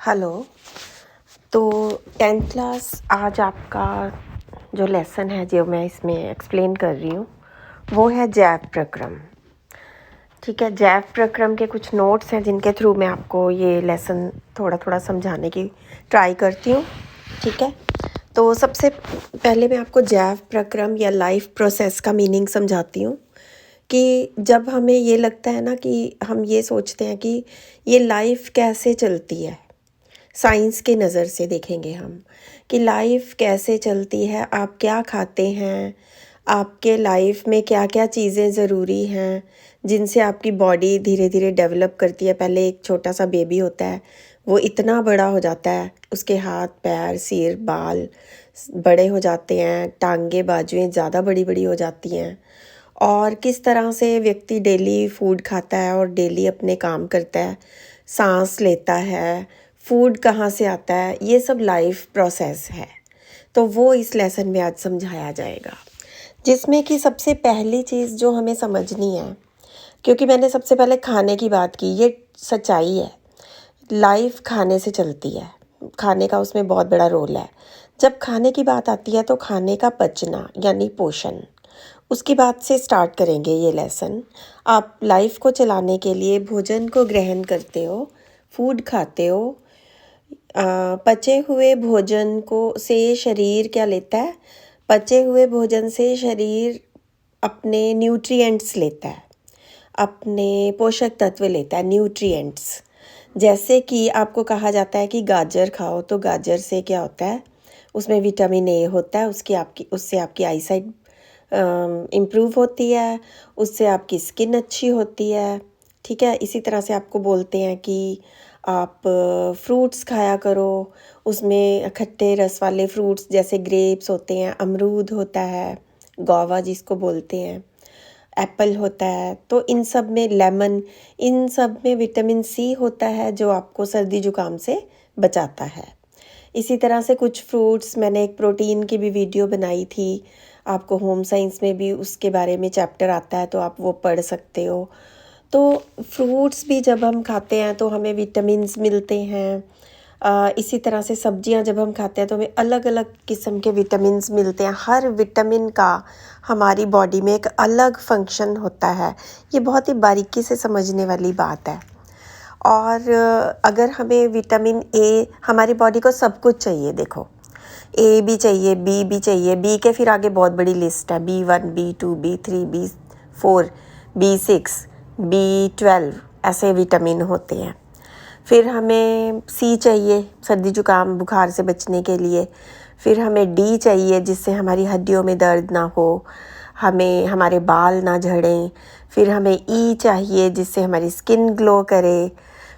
Hello. तो 10th class आज आपका जो लेसन है जो मैं इसमें एक्सप्लेन कर रही हूँ वो है जैव प्रक्रम। ठीक है, जैव प्रक्रम के कुछ नोट्स हैं जिनके थ्रू मैं आपको ये लेसन थोड़ा थोड़ा समझाने की ट्राई करती हूँ। ठीक है, तो सबसे पहले मैं आपको जैव प्रक्रम या लाइफ प्रोसेस का मीनिंग समझाती हूँ कि जब हमें ये लगता है ना कि हम ये सोचते हैं कि ये लाइफ कैसे चलती है, साइंस के नज़र से देखेंगे हम कि लाइफ कैसे चलती है, आप क्या खाते हैं, आपके लाइफ में क्या क्या चीज़ें ज़रूरी हैं जिनसे आपकी बॉडी धीरे धीरे डेवलप करती है। पहले एक छोटा सा बेबी होता है, वो इतना बड़ा हो जाता है, उसके हाथ पैर सिर बाल बड़े हो जाते हैं, टांगे बाजुएं ज़्यादा बड़ी बड़ी हो जाती हैं, और किस तरह से व्यक्ति डेली फूड खाता है और डेली अपने काम करता है, सांस लेता है, फूड कहाँ से आता है, ये सब लाइफ प्रोसेस है। तो वो इस लेसन में आज समझाया जाएगा, जिसमें कि सबसे पहली चीज़ जो हमें समझनी है, क्योंकि मैंने सबसे पहले खाने की बात की, ये सच्चाई है, लाइफ खाने से चलती है, खाने का उसमें बहुत बड़ा रोल है। जब खाने की बात आती है तो खाने का पचना यानी पोषण, उसकी बात से स्टार्ट करेंगे ये लेसन। आप लाइफ को चलाने के लिए भोजन को ग्रहण करते हो, फूड खाते हो, पचे हुए भोजन को से शरीर क्या लेता है, पचे हुए भोजन से शरीर अपने न्यूट्रिएंट्स लेता है, अपने पोषक तत्व लेता है, न्यूट्रिएंट्स। जैसे कि आपको कहा जाता है कि गाजर खाओ, तो गाजर से क्या होता है, उसमें विटामिन ए होता है, उससे आपकी आईसाइट इम्प्रूव होती है, उससे आपकी स्किन अच्छी होती है। ठीक है, इसी तरह से आपको बोलते हैं कि आप फ्रूट्स खाया करो, उसमें खट्टे रस वाले फ्रूट्स जैसे ग्रेप्स होते हैं, अमरूद होता है, गुआवा जिसको बोलते हैं, एप्पल होता है, तो इन सब में लेमन, इन सब में विटामिन सी होता है जो आपको सर्दी जुकाम से बचाता है। इसी तरह से कुछ फ्रूट्स, मैंने एक प्रोटीन की भी वीडियो बनाई थी, आपको होम साइंस में भी उसके बारे में चैप्टर आता है, तो आप वो पढ़ सकते हो। तो फ्रूट्स भी जब हम खाते हैं तो हमें विटामिन्स मिलते हैं। इसी तरह से सब्जियां जब हम खाते हैं तो हमें अलग अलग किस्म के विटामिन्स मिलते हैं। हर विटामिन का हमारी बॉडी में एक अलग फंक्शन होता है, ये बहुत ही बारीकी से समझने वाली बात है। और अगर हमें विटामिन ए, हमारी बॉडी को सब कुछ चाहिए, देखो ए भी चाहिए, बी भी चाहिए, बी के फिर आगे बहुत बड़ी लिस्ट है, B1 B2 B3 B4 B6 B12 ऐसे विटामिन होते हैं। फिर हमें सी चाहिए सर्दी जुकाम बुखार से बचने के लिए, फिर हमें डी चाहिए जिससे हमारी हड्डियों में दर्द ना हो, हमें हमारे बाल ना झड़ें, फिर हमें ई चाहिए जिससे हमारी स्किन ग्लो करे,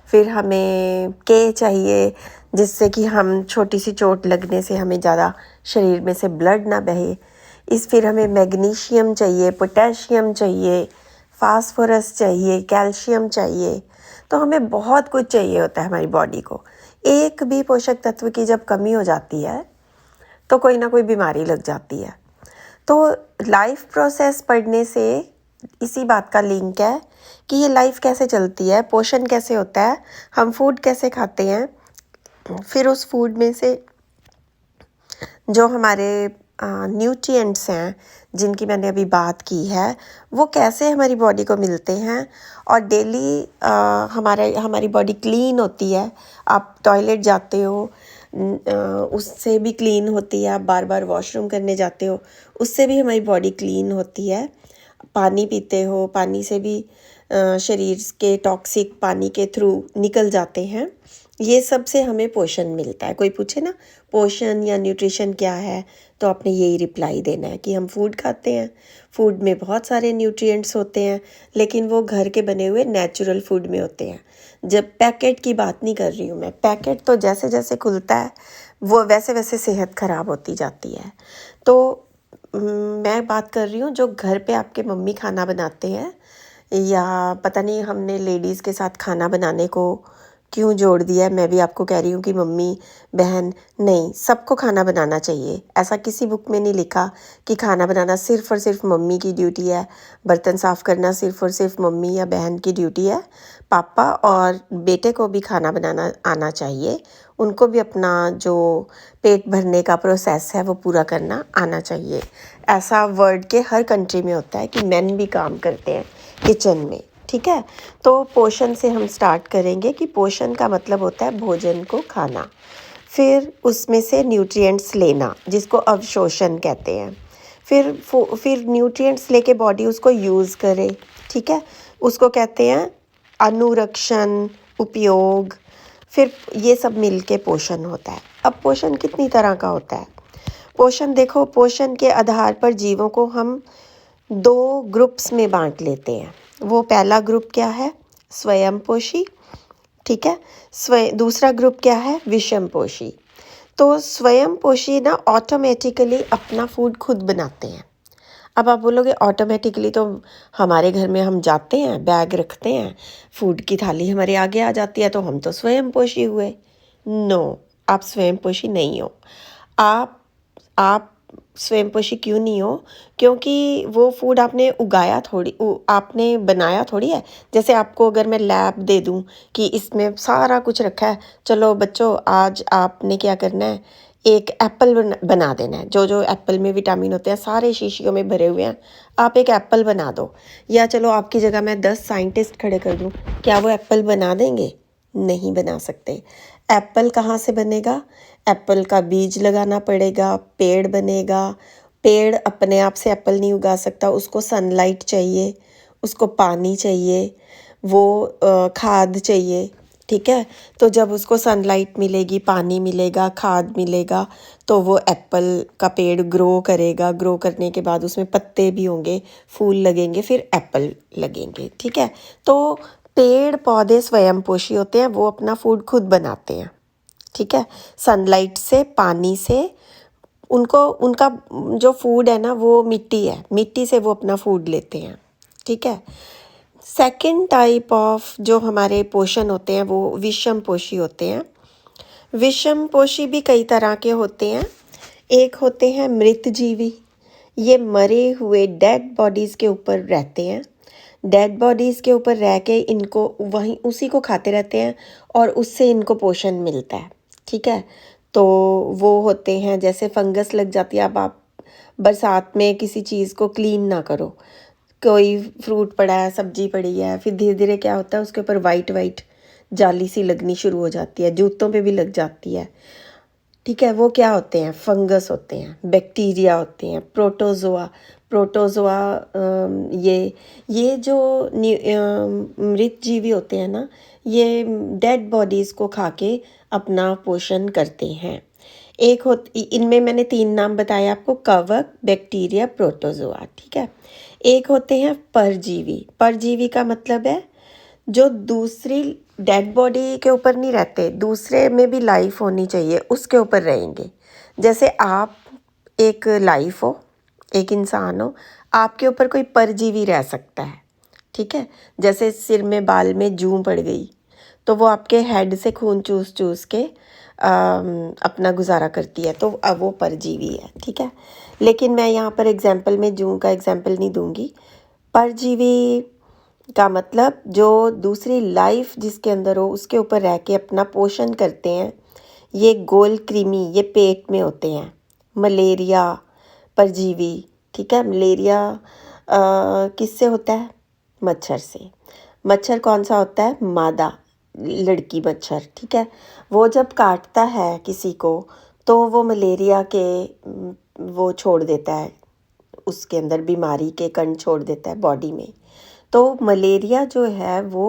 फिर हमें के चाहिए जिससे कि हम छोटी सी चोट लगने से हमें ज़्यादा शरीर में से ब्लड ना बहे, फिर हमें मैग्नीशियम चाहिए, पोटेशियम चाहिए, फास्फोरस चाहिए, कैल्शियम चाहिए। तो हमें बहुत कुछ चाहिए होता है हमारी बॉडी को। एक भी पोषक तत्व की जब कमी हो जाती है तो कोई ना कोई बीमारी लग जाती है। तो लाइफ प्रोसेस पढ़ने से इसी बात का लिंक है कि ये लाइफ कैसे चलती है, पोषण कैसे होता है, हम फूड कैसे खाते हैं, फिर उस फूड में से जो हमारे न्यूट्रिएंट्स हैं जिनकी मैंने अभी बात की है, वो कैसे हमारी बॉडी को मिलते हैं। और डेली हमारी बॉडी क्लीन होती है, आप टॉयलेट जाते हो उससे भी क्लीन होती है, आप बार बार वॉशरूम करने जाते हो उससे भी हमारी बॉडी क्लीन होती है, पानी पीते हो, पानी से भी शरीर के टॉक्सिक पानी के थ्रू निकल जाते हैं। ये सब से हमें पोषण मिलता है। कोई पूछे ना पोषण या न्यूट्रिशन क्या है, तो आपने यही रिप्लाई देना है कि हम फूड खाते हैं, फूड में बहुत सारे न्यूट्रिएंट्स होते हैं, लेकिन वो घर के बने हुए नेचुरल फूड में होते हैं। जब पैकेट की बात नहीं कर रही हूँ मैं, पैकेट तो जैसे जैसे खुलता है वो वैसे वैसे सेहत ख़राब होती जाती है। तो मैं बात कर रही हूँ जो घर पे आपके मम्मी खाना बनाते हैं, या पता नहीं हमने लेडीज़ के साथ खाना बनाने को क्यों जोड़ दिया है, मैं भी आपको कह रही हूँ कि मम्मी बहन नहीं, सबको खाना बनाना चाहिए। ऐसा किसी बुक में नहीं लिखा कि खाना बनाना सिर्फ़ और सिर्फ मम्मी की ड्यूटी है, बर्तन साफ़ करना सिर्फ़ और सिर्फ मम्मी या बहन की ड्यूटी है। पापा और बेटे को भी खाना बनाना आना चाहिए, उनको भी अपना जो पेट भरने का प्रोसेस है वो पूरा करना आना चाहिए। ऐसा वर्ल्ड के हर कंट्री में होता है कि मेन भी काम करते हैं किचन में, ठीक है। तो पोषण से हम स्टार्ट करेंगे कि पोषण का मतलब होता है भोजन को खाना, फिर उसमें से न्यूट्रिएंट्स लेना जिसको अवशोषण कहते हैं, फिर न्यूट्रिएंट्स लेके बॉडी उसको यूज़ करे, ठीक है, उसको कहते हैं अनुरक्षण, उपयोग, फिर ये सब मिलके पोषण होता है। अब पोषण कितनी तरह का होता है? पोषण देखो, पोषण के आधार पर जीवों को हम 2 ग्रुप्स में बांट लेते हैं। वो पहला ग्रुप क्या है? स्वयंपोषी, ठीक है। दूसरा ग्रुप क्या है? विषमपोषी। तो स्वयंपोषी ना ऑटोमेटिकली अपना फूड खुद बनाते हैं। अब आप बोलोगे ऑटोमेटिकली, तो हमारे घर में हम जाते हैं, बैग रखते हैं, फूड की थाली हमारे आगे आ जाती है, तो हम तो स्वयंपोषी हुए। नो, आप स्वयंपोषी नहीं हो। आप स्वयंपोषी क्यों नहीं हो? क्योंकि वो फूड आपने उगाया थोड़ी, आपने बनाया थोड़ी है। जैसे आपको अगर मैं लैब दे दूं कि इसमें सारा कुछ रखा है, चलो बच्चों आज आपने क्या करना है, एक एप्पल बना देना है, जो जो एप्पल में विटामिन होते हैं सारे शीशियों में भरे हुए हैं, आप एक एप्पल बना दो। या चलो आपकी जगह मैं 10 साइंटिस्ट खड़े कर दूं, क्या वो एप्पल बना देंगे? नहीं बना सकते। एप्पल कहाँ से बनेगा? एप्पल का बीज लगाना पड़ेगा, पेड़ बनेगा। पेड़ अपने आप से एप्पल नहीं उगा सकता, उसको सनलाइट चाहिए, उसको पानी चाहिए, वो खाद चाहिए, ठीक है। तो जब उसको सनलाइट मिलेगी, पानी मिलेगा, खाद मिलेगा, तो वो एप्पल का पेड़ ग्रो करेगा। ग्रो करने के बाद उसमें पत्ते भी होंगे, फूल लगेंगे, फिर एप्पल लगेंगे, ठीक है। तो पेड़ पौधे स्वयंपोषी होते हैं, वो अपना फूड खुद बनाते हैं, ठीक है। सनलाइट से, पानी से, उनका जो फूड है ना वो मिट्टी है, मिट्टी से वो अपना फूड लेते हैं, ठीक है। सेकंड टाइप ऑफ जो हमारे पोषण होते हैं वो विषमपोषी होते हैं। विषमपोषी भी कई तरह के होते हैं। एक होते हैं मृत जीवी, ये मरे हुए डेड बॉडीज़ के ऊपर रहते हैं। डेड बॉडीज़ के ऊपर रह के इनको वहीं उसी को खाते रहते हैं और उससे इनको पोषण मिलता है, ठीक है। तो वो होते हैं, जैसे फंगस लग जाती है, अब आप बरसात में किसी चीज़ को क्लीन ना करो, कोई फ्रूट पड़ा है, सब्जी पड़ी है, फिर धीरे धीरे क्या होता है उसके ऊपर वाइट वाइट जाली सी लगनी शुरू हो जाती है, जूतों पे भी लग जाती है, ठीक है। वो क्या होते हैं? फंगस होते हैं, बैक्टीरिया होते हैं, प्रोटोजोआ। प्रोटोजोआ ये जो मृत जीवी होते हैं ना, ये डेड बॉडीज़ को खा के अपना पोषण करते हैं। इनमें मैंने 3 नाम बताए आपको, कवक, बैक्टीरिया, प्रोटोजोआ, ठीक है। एक होते हैं परजीवी। परजीवी का मतलब है जो दूसरी डेड बॉडी के ऊपर नहीं रहते, दूसरे में भी लाइफ होनी चाहिए, उसके ऊपर रहेंगे। जैसे आप एक लाइफ हो, एक इंसान हो, आपके ऊपर कोई परजीवी रह सकता है, ठीक है। जैसे सिर में बाल में जूं पड़ गई, तो वो आपके हेड से खून चूस चूस के अपना गुजारा करती है, तो अब वो परजीवी है, ठीक है। लेकिन मैं यहाँ पर एग्जाम्पल में जूं का एग्जाम्पल नहीं दूंगी। परजीवी का मतलब जो दूसरी लाइफ जिसके अंदर हो उसके ऊपर रह के अपना पोषण करते हैं। ये गोल कृमि, ये पेट में होते हैं। मलेरिया परजीवी, ठीक है। मलेरिया किससे होता है? मच्छर से। मच्छर कौन सा होता है? मादा, लड़की मच्छर, ठीक है। वो जब काटता है किसी को तो वो मलेरिया के वो छोड़ देता है, उसके अंदर बीमारी के कण छोड़ देता है बॉडी में। तो मलेरिया जो है वो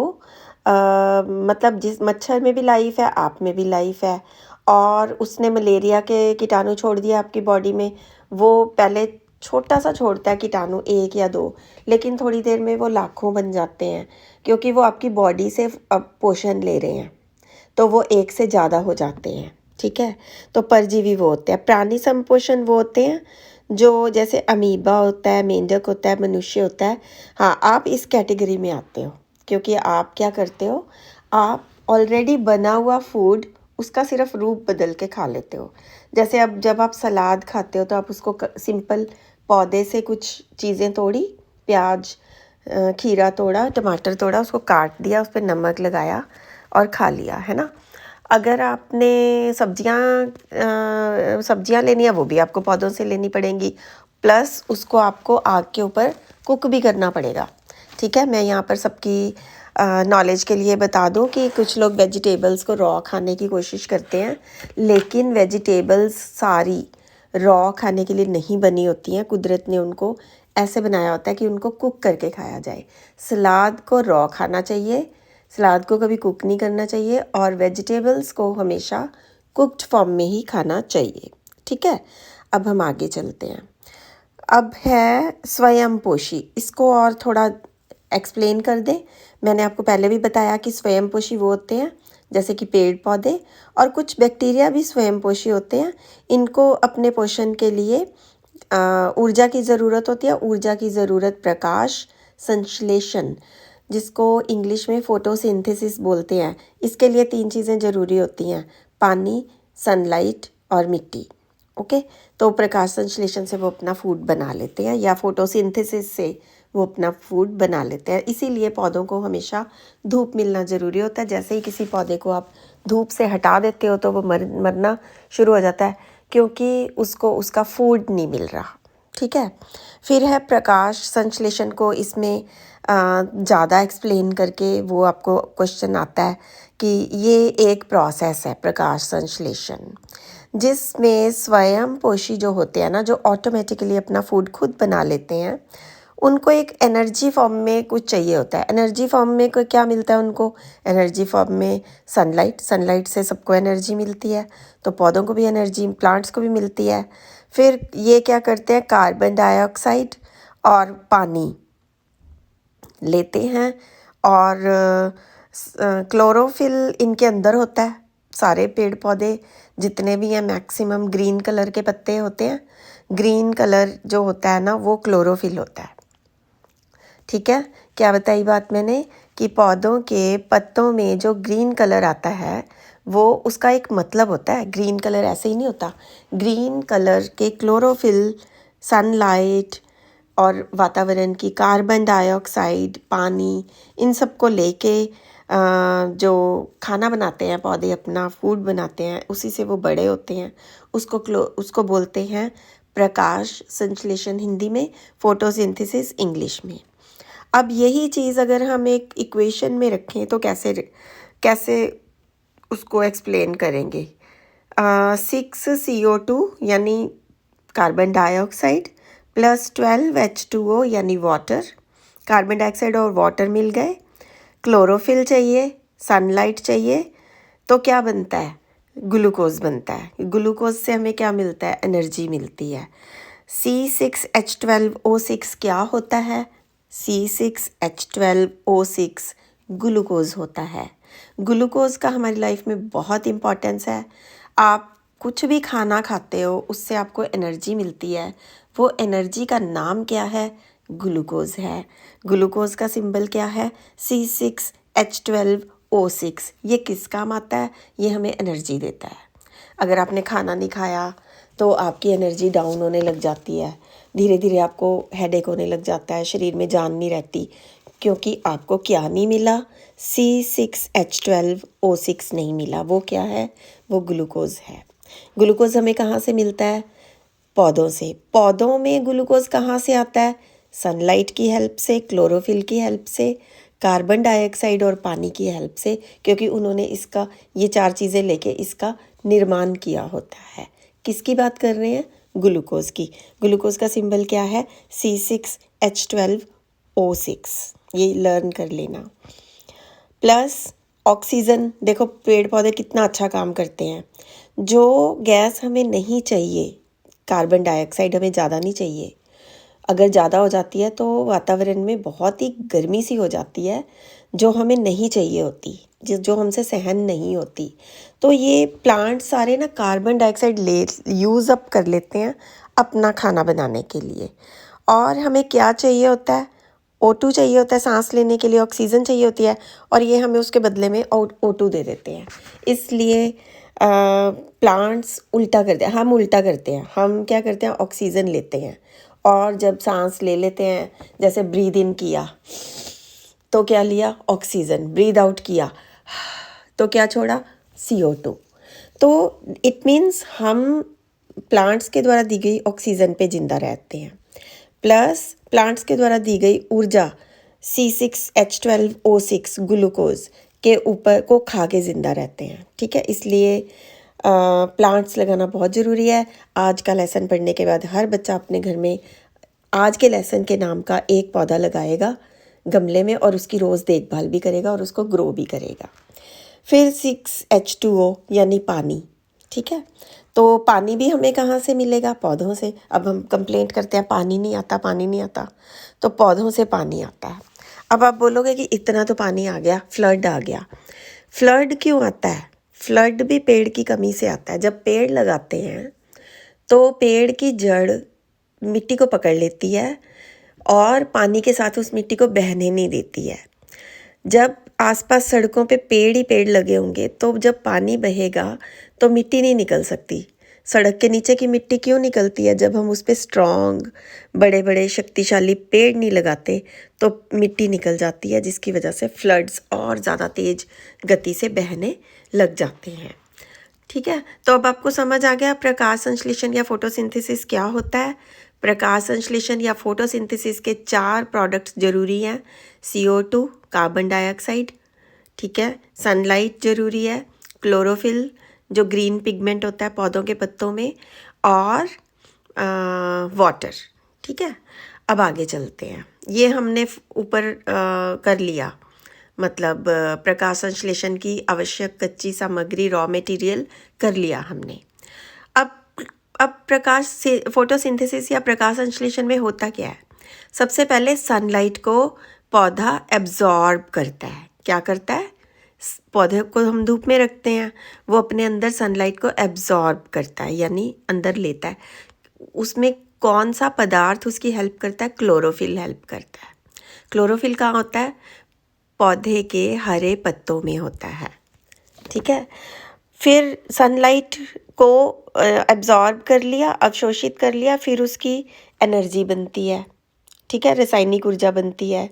मतलब जिस मच्छर में भी लाइफ है, आप में भी लाइफ है, और उसने मलेरिया के कीटाणु छोड़ दिया आपकी बॉडी में। वो पहले छोटा सा छोड़ता है कीटाणु, 1 या 2, लेकिन थोड़ी देर में वो लाखों बन जाते हैं, क्योंकि वो आपकी बॉडी से अब पोषण ले रहे हैं, तो वो 1 से ज़्यादा हो जाते हैं, ठीक है। तो परजीवी वो होते हैं। प्राणी संपोषण वो होते हैं जो जैसे अमीबा होता है, मेंढक होता है, मनुष्य होता है। हाँ, आप इस कैटेगरी में आते हो, क्योंकि आप क्या करते हो, आप ऑलरेडी बना हुआ फूड उसका सिर्फ रूप बदल के खा लेते हो। जैसे अब जब आप सलाद खाते हो तो आप उसको सिंपल पौधे से कुछ चीज़ें तोड़ी, प्याज, खीरा तोड़ा, टमाटर तोड़ा, उसको काट दिया, उस पर नमक लगाया और खा लिया, है ना। अगर आपने सब्जियां लेनी है वो भी आपको पौधों से लेनी पड़ेंगी, प्लस उसको आपको आग के ऊपर कुक भी करना पड़ेगा। ठीक है, मैं यहाँ पर सबकी नॉलेज के लिए बता दूँ कि कुछ लोग वेजिटेबल्स को रॉ खाने की कोशिश करते हैं, लेकिन वेजिटेबल्स सारी रॉ खाने के लिए नहीं बनी होती हैं। कुदरत ने उनको ऐसे बनाया होता है कि उनको कुक करके खाया जाए। सलाद को रॉ खाना चाहिए, सलाद को कभी कुक नहीं करना चाहिए, और वेजिटेबल्स को हमेशा कुक्ड फॉर्म में ही खाना चाहिए। ठीक है, अब हम आगे चलते हैं। अब है स्वयंपोषी, इसको और थोड़ा एक्सप्लेन कर दें। मैंने आपको पहले भी बताया कि स्वयंपोषी वो होते हैं जैसे कि पेड़ पौधे, और कुछ बैक्टीरिया भी स्वयंपोषी होते हैं। इनको अपने पोषण के लिए ऊर्जा की ज़रूरत होती है। ऊर्जा की ज़रूरत प्रकाश संश्लेषण, जिसको इंग्लिश में फोटोसिंथेसिस बोलते हैं, इसके लिए 3 चीज़ें ज़रूरी होती हैं: पानी, सनलाइट और मिट्टी। ओके, तो प्रकाश संश्लेषण से वो अपना फूड बना लेते हैं, या फोटोसिंथेसिस से वो अपना फूड बना लेते हैं। इसीलिए पौधों को हमेशा धूप मिलना ज़रूरी होता है। जैसे ही किसी पौधे को आप धूप से हटा देते हो तो वो मरना शुरू हो जाता है, क्योंकि उसको उसका फूड नहीं मिल रहा। ठीक है, फिर है प्रकाश संश्लेषण को इसमें ज़्यादा एक्सप्लेन करके वो आपको क्वेश्चन आता है कि ये एक प्रोसेस है प्रकाश संश्लेषण, जिसमें स्वयंपोषी जो होते हैं ना, जो ऑटोमेटिकली अपना फूड खुद बना लेते हैं, उनको एक एनर्जी फॉर्म में कुछ चाहिए होता है। एनर्जी फॉर्म में कोई क्या मिलता है उनको? एनर्जी फॉर्म में सनलाइट, सनलाइट से सबको एनर्जी मिलती है, तो पौधों को भी एनर्जी, प्लांट्स को भी मिलती है। फिर ये क्या करते हैं, कार्बन डाइऑक्साइड और पानी लेते हैं, और क्लोरोफिल इनके अंदर होता है। सारे पेड़ पौधे जितने भी हैं मैक्सिमम ग्रीन कलर के पत्ते होते हैं। ग्रीन कलर जो होता है ना वो क्लोरोफिल होता है। ठीक है, क्या बताई बात मैंने कि पौधों के पत्तों में जो ग्रीन कलर आता है वो उसका एक मतलब होता है। ग्रीन कलर ऐसे ही नहीं होता। ग्रीन कलर के क्लोरोफिल, सनलाइट और वातावरण की कार्बन डाइऑक्साइड, पानी, इन सब को लेके जो खाना बनाते हैं पौधे, अपना फूड बनाते हैं, उसी से वो बड़े होते हैं। उसको बोलते हैं प्रकाश संश्लेषण हिंदी में, फोटोसिंथेसिस इंग्लिश में। अब यही चीज़ अगर हम एक इक्वेशन में रखें तो कैसे उसको एक्सप्लेन करेंगे? 6 CO2 यानी कार्बन डाइऑक्साइड प्लस 12 H2O यानी वाटर, कार्बन डाइऑक्साइड और वाटर मिल गए, क्लोरोफिल चाहिए, सनलाइट चाहिए, तो क्या बनता है? ग्लूकोज बनता है। ग्लूकोज से हमें क्या मिलता है? एनर्जी मिलती है। C6H12O6 क्या होता है? C6H12O6 ग्लूकोज होता है। ग्लूकोज का हमारी लाइफ में बहुत इम्पोर्टेंस है। आप कुछ भी खाना खाते हो उससे आपको एनर्जी मिलती है। वो एनर्जी का नाम क्या है? ग्लूकोज है। ग्लूकोज का सिंबल क्या है? C6H12O6। ये किस काम आता है? ये हमें एनर्जी देता है। अगर आपने खाना नहीं खाया तो आपकी एनर्जी डाउन होने लग जाती है, धीरे धीरे आपको हेडेक होने लग जाता है, शरीर में जान नहीं रहती, क्योंकि आपको क्या नहीं मिला? C6H12O6 नहीं मिला। वो क्या है? वो ग्लूकोज है। ग्लूकोज हमें कहाँ से मिलता है? पौधों से। पौधों में ग्लूकोज कहाँ से आता है? सनलाइट की हेल्प से, क्लोरोफिल की हेल्प से, कार्बन डाइऑक्साइड और पानी की हेल्प से, क्योंकि उन्होंने इसका ये 4 चीज़ें लेके इसका निर्माण किया होता है। किसकी बात कर रहे हैं? ग्लूकोज की। ग्लूकोज का सिंबल क्या है? C6H12O6। ये लर्न कर लेना। प्लस ऑक्सीजन, देखो पेड़ पौधे कितना अच्छा काम करते हैं। जो गैस हमें नहीं चाहिए, कार्बन डाइऑक्साइड हमें ज़्यादा नहीं चाहिए, अगर ज़्यादा हो जाती है तो वातावरण में बहुत ही गर्मी सी हो जाती है जो हमें नहीं चाहिए होती, जो हमसे सहन नहीं होती। तो ये प्लांट सारे ना कार्बन डाइऑक्साइड यूज़ अप कर लेते हैं अपना खाना बनाने के लिए। और हमें क्या चाहिए होता है? O2 चाहिए होता है सांस लेने के लिए, ऑक्सीजन चाहिए होती है, और ये हमें उसके बदले में O2 दे देते हैं। इसलिए प्लांट्स उल्टा करते हैं, हम उल्टा करते हैं। हम क्या करते हैं, ऑक्सीजन लेते हैं, और जब सांस ले लेते हैं, जैसे ब्रीद इन किया तो क्या लिया, ऑक्सीजन, ब्रीद आउट किया तो क्या छोड़ा, CO2। तो इट मीन्स हम प्लांट्स के द्वारा दी गई ऑक्सीजन पे जिंदा रहते हैं, प्लस प्लांट्स के द्वारा दी गई ऊर्जा C6H12O6 ग्लूकोज के ऊपर को खा के ज़िंदा रहते हैं। ठीक है, इसलिए प्लांट्स लगाना बहुत ज़रूरी है। आज का लेसन पढ़ने के बाद हर बच्चा अपने घर में आज के लेसन के नाम का एक पौधा लगाएगा गमले में, और उसकी रोज़ देखभाल भी करेगा और उसको ग्रो भी करेगा। फिर 6H2O यानी पानी। ठीक है, तो पानी भी हमें कहाँ से मिलेगा, पौधों से। अब हम कंप्लेंट करते हैं पानी नहीं आता, पानी नहीं आता, तो पौधों से पानी आता है। अब आप बोलोगे कि इतना तो पानी आ गया, फ्लड आ गया। फ्लड क्यों आता है, फ्लड भी पेड़ की कमी से आता है। जब पेड़ लगाते हैं तो पेड़ की जड़ मिट्टी को पकड़ लेती है और पानी के साथ उस मिट्टी को बहने नहीं देती है। जब आसपास सड़कों पे पेड़ ही पेड़ लगे होंगे तो जब पानी बहेगा तो मिट्टी नहीं निकल सकती। सड़क के नीचे की मिट्टी क्यों निकलती है, जब हम उस पर स्ट्रॉन्ग बड़े बड़े शक्तिशाली पेड़ नहीं लगाते तो मिट्टी निकल जाती है, जिसकी वजह से फ्लड्स और ज़्यादा तेज़ गति से बहने लग जाते हैं। ठीक है, तो अब आपको समझ आ गया प्रकाश संश्लेषण या फोटोसिंथेसिस क्या होता है। प्रकाश संश्लेषण या फोटोसिंथेसिस के 4 प्रोडक्ट्स जरूरी हैं। CO2 कार्बन डाइऑक्साइड, ठीक है, सनलाइट जरूरी है, क्लोरोफिल जो ग्रीन पिगमेंट होता है पौधों के पत्तों में, और वाटर। ठीक है, अब आगे चलते हैं। ये हमने ऊपर कर लिया, मतलब प्रकाश संश्लेषण की आवश्यक कच्ची सामग्री रॉ मटेरियल कर लिया हमने। अब प्रकाश से फोटोसिंथेसिस या प्रकाश संश्लेषण में होता क्या है। सबसे पहले सनलाइट को पौधा एब्जॉर्ब करता है। क्या करता है, पौधे को हम धूप में रखते हैं, वो अपने अंदर सनलाइट को एब्जॉर्ब करता है, यानी अंदर लेता है। उसमें कौन सा पदार्थ उसकी हेल्प करता है, क्लोरोफिल हेल्प करता है। क्लोरोफिल कहाँ होता है, पौधे के हरे पत्तों में होता है। ठीक है, फिर सनलाइट को एब्जॉर्ब कर लिया, अवशोषित कर लिया, फिर उसकी एनर्जी बनती है। ठीक है, रासायनिक ऊर्जा बनती है।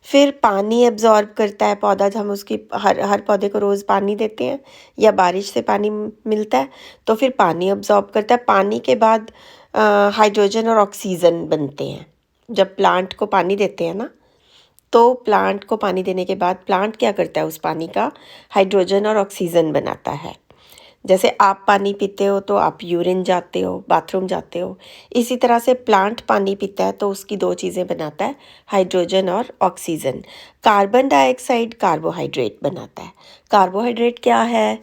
फिर पानी एब्जॉर्ब करता है पौधा, हम उसकी हर पौधे को रोज़ पानी देते हैं या बारिश से पानी मिलता है, तो फिर पानी एब्जॉर्ब करता है। पानी के बाद हाइड्रोजन और ऑक्सीजन बनते हैं। जब प्लांट को पानी देते हैं ना, तो प्लांट को पानी देने के बाद प्लांट क्या करता है, उस पानी का हाइड्रोजन और ऑक्सीजन बनाता है। जैसे आप पानी पीते हो तो आप यूरिन जाते हो, बाथरूम जाते हो, इसी तरह से प्लांट पानी पीता है तो उसकी 2 चीज़ें बनाता है, हाइड्रोजन और ऑक्सीजन। कार्बन डाइऑक्साइड कार्बोहाइड्रेट बनाता है। कार्बोहाइड्रेट क्या है,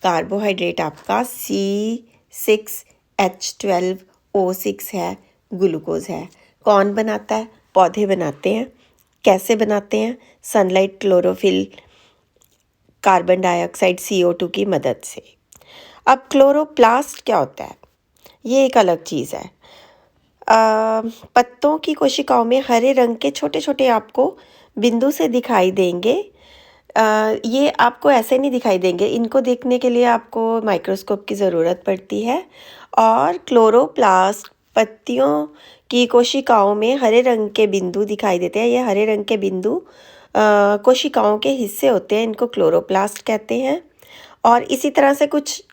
कार्बोहाइड्रेट आपका C6H12O6 है, ग्लूकोज है। कौन बनाता है, पौधे बनाते हैं। कैसे बनाते हैं, sunlight, chlorophyll, carbon dioxide, CO2 की मदद से। अब क्लोरोप्लास्ट क्या होता है, ये एक अलग चीज़ है। पत्तों की कोशिकाओं में हरे रंग के छोटे छोटे आपको बिंदु से दिखाई देंगे। ये आपको ऐसे नहीं दिखाई देंगे, इनको देखने के लिए आपको माइक्रोस्कोप की ज़रूरत पड़ती है। और क्लोरोप्लास्ट पत्तियों की कोशिकाओं में हरे रंग के बिंदु दिखाई देते हैं। ये हरे रंग के बिंदु कोशिकाओं के हिस्से होते हैं, इनको क्लोरोप्लास्ट कहते हैं। और इसी तरह से कुछ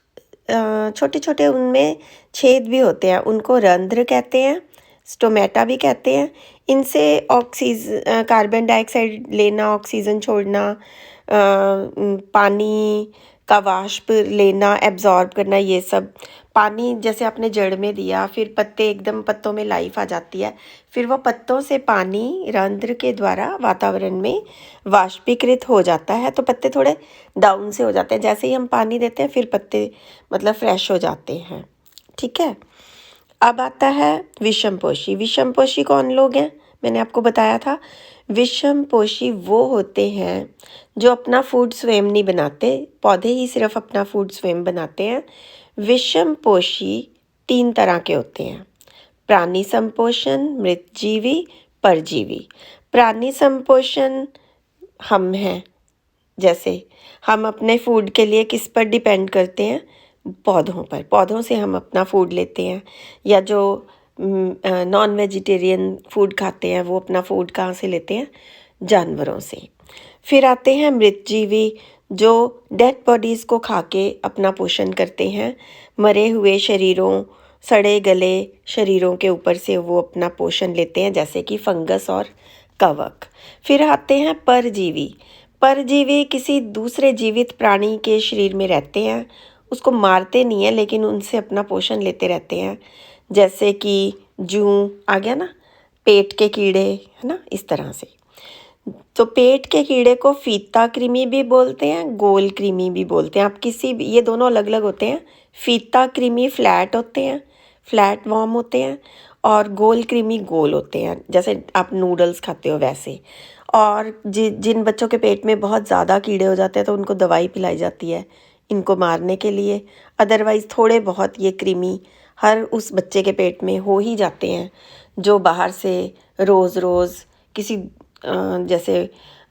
छोटे छोटे उनमें छेद भी होते हैं, उनको रंध्र कहते हैं, स्टोमेटा भी कहते हैं। इनसे कार्बन डाइऑक्साइड लेना, ऑक्सीजन छोड़ना, पानी का वाष्प लेना, एब्जॉर्ब करना, ये सब। पानी जैसे आपने जड़ में दिया, फिर पत्ते एकदम पत्तों में लाइफ आ जाती है, फिर वो पत्तों से पानी रंध्र के द्वारा वातावरण में वाष्पीकृत हो जाता है, तो पत्ते थोड़े डाउन से हो जाते हैं। जैसे ही हम पानी देते हैं फिर पत्ते मतलब फ्रेश हो जाते हैं। ठीक है, अब आता है विषमपोषी। विषमपोषी कौन लोग हैं, मैंने आपको बताया था। विषमपोषी वो होते हैं जो अपना फूड स्वयं नहीं बनाते, पौधे ही सिर्फ अपना फूड स्वयं बनाते हैं। विषमपोषी 3 तरह के होते हैं, प्राणी संपोषण, मृतजीवी, परजीवी। प्राणी संपोषण हम हैं, जैसे हम अपने फूड के लिए किस पर डिपेंड करते हैं? पौधों पर। पौधों से हम अपना फूड लेते हैं, या जो नॉन वेजिटेरियन फूड खाते हैं वो अपना फूड कहाँ से लेते हैं? जानवरों से। फिर आते हैं मृतजीवी, जो डेड बॉडीज़ को खा के अपना पोषण करते हैं। मरे हुए शरीरों, सड़े गले शरीरों के ऊपर से वो अपना पोषण लेते हैं, जैसे कि फंगस और कवक। फिर आते हैं परजीवी। परजीवी किसी दूसरे जीवित प्राणी के शरीर में रहते हैं, उसको मारते नहीं है लेकिन उनसे अपना पोषण लेते रहते हैं, जैसे कि जूं आ गया ना, पेट के कीड़े, है ना, इस तरह से। तो पेट के कीड़े को फीता कृमि भी बोलते हैं, गोल कृमि भी बोलते हैं। आप किसी भी, ये दोनों अलग अलग होते हैं। फीता कृमि फ्लैट होते हैं, फ्लैट वॉर्म होते हैं, और गोल कृमि गोल होते हैं, जैसे आप नूडल्स खाते हो वैसे। और जिन बच्चों के पेट में बहुत ज़्यादा कीड़े हो जाते हैं तो उनको दवाई पिलाई जाती है इनको मारने के लिए। अदरवाइज़ थोड़े बहुत ये कृमि हर उस बच्चे के पेट में हो ही जाते हैं जो बाहर से रोज़ रोज़ किसी जैसे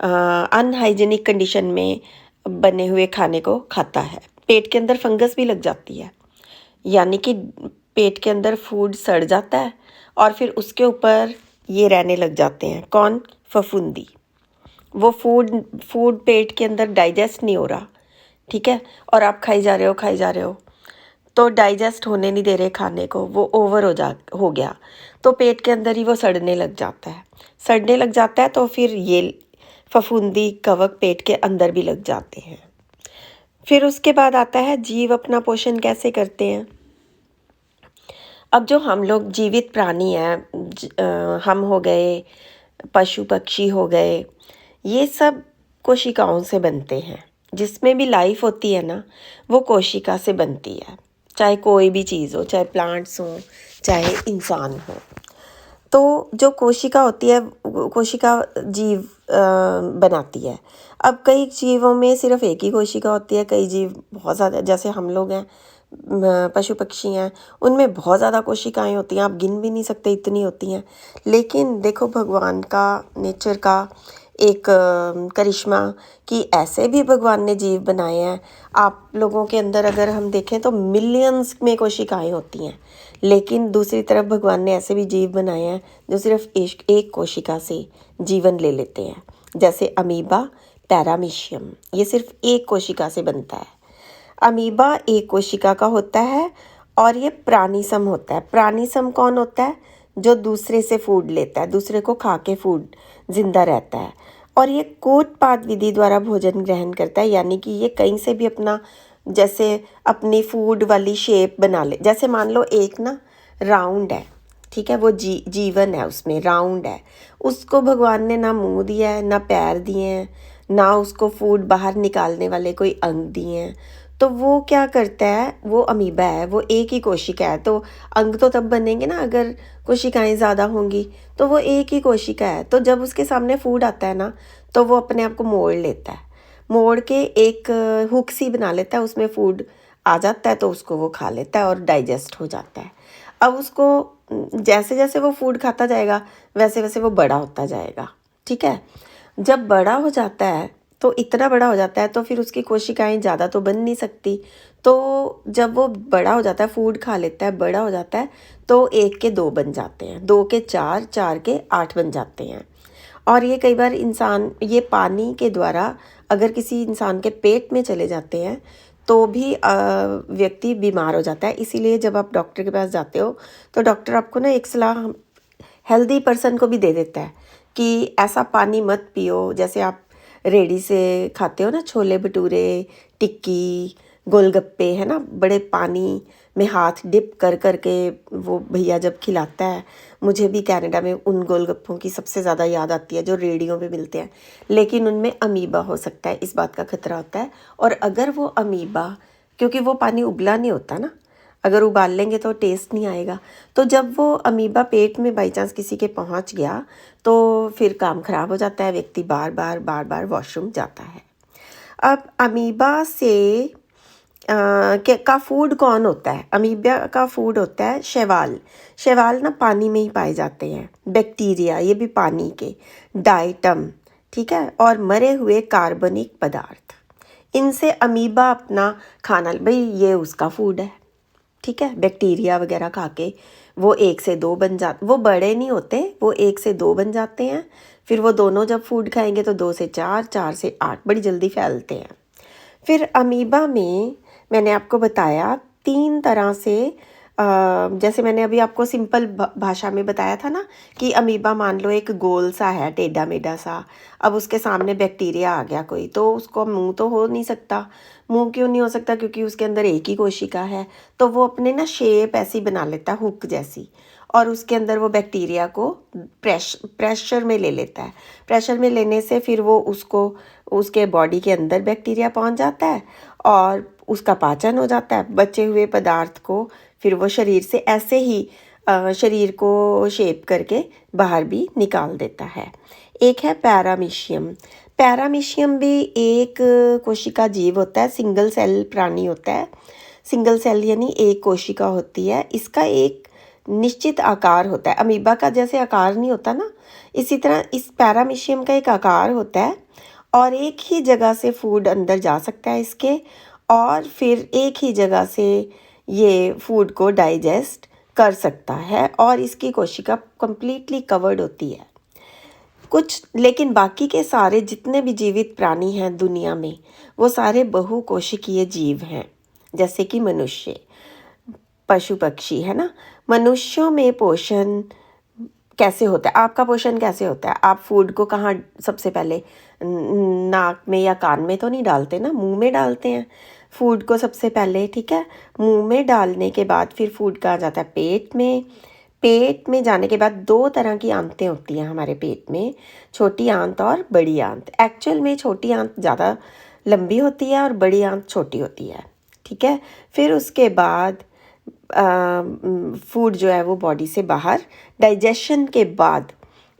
अनहाइजीनिक कंडीशन में बने हुए खाने को खाता है। पेट के अंदर फंगस भी लग जाती है, यानी कि पेट के अंदर फूड सड़ जाता है और फिर उसके ऊपर ये रहने लग जाते हैं। कौन? फफूंदी। वो फूड पेट के अंदर डाइजेस्ट नहीं हो रहा, ठीक है, और आप खाई जा रहे हो तो डाइजेस्ट होने नहीं दे रहे खाने को, वो ओवर हो गया तो पेट के अंदर ही वो सड़ने लग जाता है तो फिर ये फफूंदी कवक पेट के अंदर भी लग जाते हैं। फिर उसके बाद आता है जीव अपना पोषण कैसे करते हैं। अब जो हम लोग जीवित प्राणी हैं, हम हो गए, पशु पक्षी हो गए, ये सब कोशिकाओं से बनते हैं। जिसमें भी लाइफ होती है ना, वो कोशिका से बनती है, चाहे कोई भी चीज़ हो, चाहे प्लांट्स हो, चाहे इंसान हो। तो जो कोशिका होती है, कोशिका जीव बनाती है। अब कई जीवों में सिर्फ एक ही कोशिका होती है, कई जीव बहुत ज़्यादा, जैसे हम लोग हैं, पशु पक्षी हैं, उनमें बहुत ज़्यादा कोशिकाएं होती हैं, आप गिन भी नहीं सकते इतनी होती हैं। लेकिन देखो भगवान का, नेचर का एक करिश्मा कि ऐसे भी भगवान ने जीव बनाए हैं। आप लोगों के अंदर अगर हम देखें तो मिलियंस में कोशिकाएं होती हैं, लेकिन दूसरी तरफ भगवान ने ऐसे भी जीव बनाए हैं जो सिर्फ एक कोशिका से जीवन ले लेते हैं, जैसे अमीबा, पैरामीशियम, ये सिर्फ एक कोशिका से बनता है। अमीबा एक कोशिका का होता है और ये प्राणीसम होता है। प्राणीसम कौन होता है? जो दूसरे से फूड लेता है, दूसरे को खा के फूड जिंदा रहता है। और ये कूटपाद विधि द्वारा भोजन ग्रहण करता है, यानी कि ये कहीं से भी अपना, जैसे अपनी फूड वाली शेप बना ले। जैसे मान लो एक ना राउंड है, ठीक है, वो जीवन है, उसमें राउंड है, उसको भगवान ने ना मुंह दिया है, ना पैर दिए हैं, ना उसको फूड बाहर निकालने वाले कोई अंग दिए हैं। तो वो क्या करता है? वो अमीबा है, वो एक ही कोशिका है। तो अंग तो तब बनेंगे ना अगर कोशिकाएं ज़्यादा होंगी, तो वो एक ही कोशिका है। तो जब उसके सामने फूड आता है ना, तो वो अपने आप को मोड़ लेता है, मोड़ के एक हुक सी बना लेता है, उसमें फूड आ जाता है तो उसको वो खा लेता है और डाइजेस्ट हो जाता है। अब उसको जैसे जैसे वो फूड खाता जाएगा वैसे वैसे वो बड़ा होता जाएगा, ठीक है। जब बड़ा हो जाता है तो इतना बड़ा हो जाता है तो फिर उसकी कोशिकाएं ज़्यादा तो बन नहीं सकती। तो जब वो बड़ा हो जाता है, फूड खा लेता है, बड़ा हो जाता है, तो 1 के 2 बन जाते हैं, 2 के 4, 4 के 8 बन जाते हैं। और ये कई बार इंसान, ये पानी के द्वारा अगर किसी इंसान के पेट में चले जाते हैं तो भी व्यक्ति बीमार हो जाता है। इसीलिए जब आप डॉक्टर के पास जाते हो तो डॉक्टर आपको ना एक सलाह हेल्दी पर्सन को भी दे देता है कि ऐसा पानी मत पियो, जैसे आप रेडी से खाते हो ना छोले भटूरे, टिक्की, गोलगप्पे, है ना, बड़े पानी में हाथ डिप कर कर के वो भैया जब खिलाता है। मुझे भी कनाडा में उन गोलगप्पों की सबसे ज़्यादा याद आती है जो रेडियो पे मिलते हैं, लेकिन उनमें अमीबा हो सकता है, इस बात का खतरा होता है। और अगर वो अमीबा, क्योंकि वो पानी उबला नहीं होता ना, अगर उबाल लेंगे तो टेस्ट नहीं आएगा। तो जब वो अमीबा पेट में बाई चांस किसी के पहुंच गया तो फिर काम खराब हो जाता है, व्यक्ति बार बार वॉशरूम जाता है। अब अमीबा से का फूड कौन होता है? अमीबा का फूड होता है शैवाल। शैवाल ना पानी में ही पाए जाते हैं। बैक्टीरिया, ये भी पानी के। डाइटम, ठीक है, और मरे हुए कार्बनिक पदार्थ, इनसे अमीबा अपना खाना, भाई ये उसका फूड है, ठीक है। बैक्टीरिया वगैरह खा के वो 1 से 2 बन जाते, वो बड़े नहीं होते, वो 1 से 2 बन जाते हैं। फिर वो दोनों जब फूड खाएंगे तो 2 से 4, 4 से 8, बड़ी जल्दी फैलते हैं। फिर अमीबा में मैंने आपको बताया 3 तरह से, जैसे मैंने अभी आपको सिंपल भाषा में बताया था ना कि अमीबा मान लो एक गोल सा है, टेढ़ा मेढ़ा सा। अब उसके सामने बैक्टीरिया आ गया कोई, तो उसको मुंह तो हो नहीं सकता। मुंह क्यों नहीं हो सकता? क्योंकि उसके अंदर एक ही कोशिका है, तो वो अपने ना शेप ऐसी बना लेता है, हुक जैसी, और उसके अंदर वो बैक्टीरिया को प्रेशर में ले लेता है। प्रेशर में लेने से फिर वो उसको, उसके बॉडी के अंदर बैक्टीरिया पहुंच जाता है और उसका पाचन हो जाता है। बचे हुए पदार्थ को फिर वो शरीर से ऐसे ही शरीर को शेप करके बाहर भी निकाल देता है। एक है पैरामीशियम। पैरामीशियम भी एक कोशिका जीव होता है, सिंगल सेल प्राणी होता है। सिंगल सेल यानी एक कोशिका होती है। इसका एक निश्चित आकार होता है। अमीबा का जैसे आकार नहीं होता ना, इसी तरह इस पैरामीशियम का एक आकार होता है और एक ही जगह से फूड अंदर जा सकता है इसके, और फिर एक ही जगह से ये फूड को डाइजेस्ट कर सकता है और इसकी कोशिका कंप्लीटली कवर्ड होती है। कुछ, लेकिन बाकी के सारे जितने भी जीवित प्राणी हैं दुनिया में, वो सारे बहुकोशिकीय जीव हैं, जैसे कि मनुष्य, पशु पक्षी, है ना। मनुष्यों में पोषण कैसे होता है? आपका पोषण कैसे होता है? आप फूड को कहाँ सबसे पहले, नाक में या कान में तो नहीं डालते ना, मुंह में डालते हैं फूड को सबसे पहले, ठीक है। मुंह में डालने के बाद फिर फूड कहाँ जाता है? पेट में। पेट में जाने के बाद 2 तरह की आंतें होती हैं हमारे पेट में, छोटी आंत और बड़ी आंत। एक्चुअल में छोटी आंत ज़्यादा लंबी होती है और बड़ी आंत छोटी होती है, ठीक है। फिर उसके बाद फूड जो है वो बॉडी से बाहर, डाइजेशन के बाद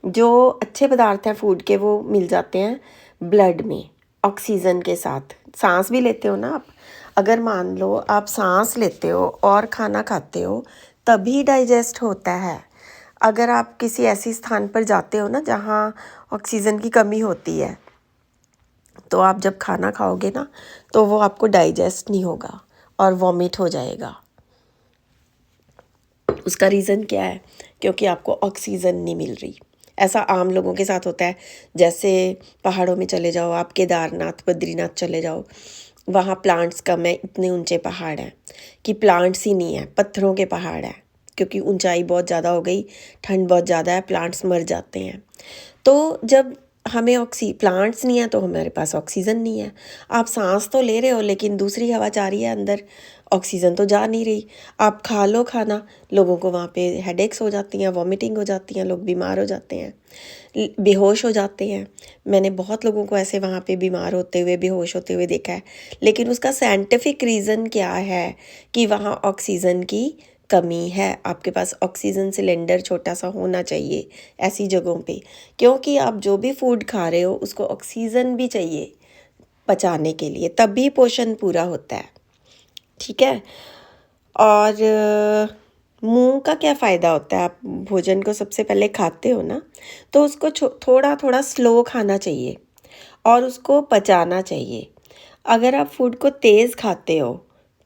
जो अच्छे पदार्थ हैं फूड के वो मिल जाते हैं ब्लड में ऑक्सीजन के साथ। सांस भी लेते हो ना आप, अगर मान लो आप सांस लेते हो और खाना खाते हो तभी डाइजेस्ट होता है। अगर आप किसी ऐसी स्थान पर जाते हो ना जहाँ ऑक्सीजन की कमी होती है, तो आप जब खाना खाओगे ना तो वो आपको डाइजेस्ट नहीं होगा और वॉमिट हो जाएगा। उसका रीज़न क्या है? क्योंकि आपको ऑक्सीजन नहीं मिल रही। ऐसा आम लोगों के साथ होता है। जैसे पहाड़ों में चले जाओ आप, केदारनाथ, बद्रीनाथ चले जाओ, वहाँ प्लांट्स कम है, इतने ऊंचे पहाड़ हैं कि प्लांट्स ही नहीं है, पत्थरों के पहाड़ हैं, क्योंकि ऊंचाई बहुत ज़्यादा हो गई, ठंड बहुत ज़्यादा है, प्लांट्स मर जाते हैं। तो जब हमें प्लांट्स नहीं है तो हमारे पास ऑक्सीजन नहीं है। आप सांस तो ले रहे हो लेकिन दूसरी हवा जा रही है अंदर, ऑक्सीजन तो जा नहीं रही। आप खा लो खाना, लोगों को वहाँ पे हेडेक्स हो जाती हैं, वॉमिटिंग हो जाती हैं, लोग बीमार हो जाते हैं, बेहोश हो जाते हैं। मैंने बहुत लोगों को ऐसे वहाँ पे बीमार होते हुए, बेहोश होते हुए देखा है। लेकिन उसका साइंटिफिक रीज़न क्या है? कि वहाँ ऑक्सीजन की कमी है। आपके पास ऑक्सीजन सिलेंडर छोटा सा होना चाहिए ऐसी जगहों पे, क्योंकि आप जो भी फूड खा रहे हो उसको ऑक्सीजन भी चाहिए पचाने के लिए, तभी पोषण पूरा होता है, ठीक है। और मुंह का क्या फ़ायदा होता है? आप भोजन को सबसे पहले खाते हो ना, तो उसको थोड़ा थोड़ा स्लो खाना चाहिए और उसको पचाना चाहिए। अगर आप फूड को तेज़ खाते हो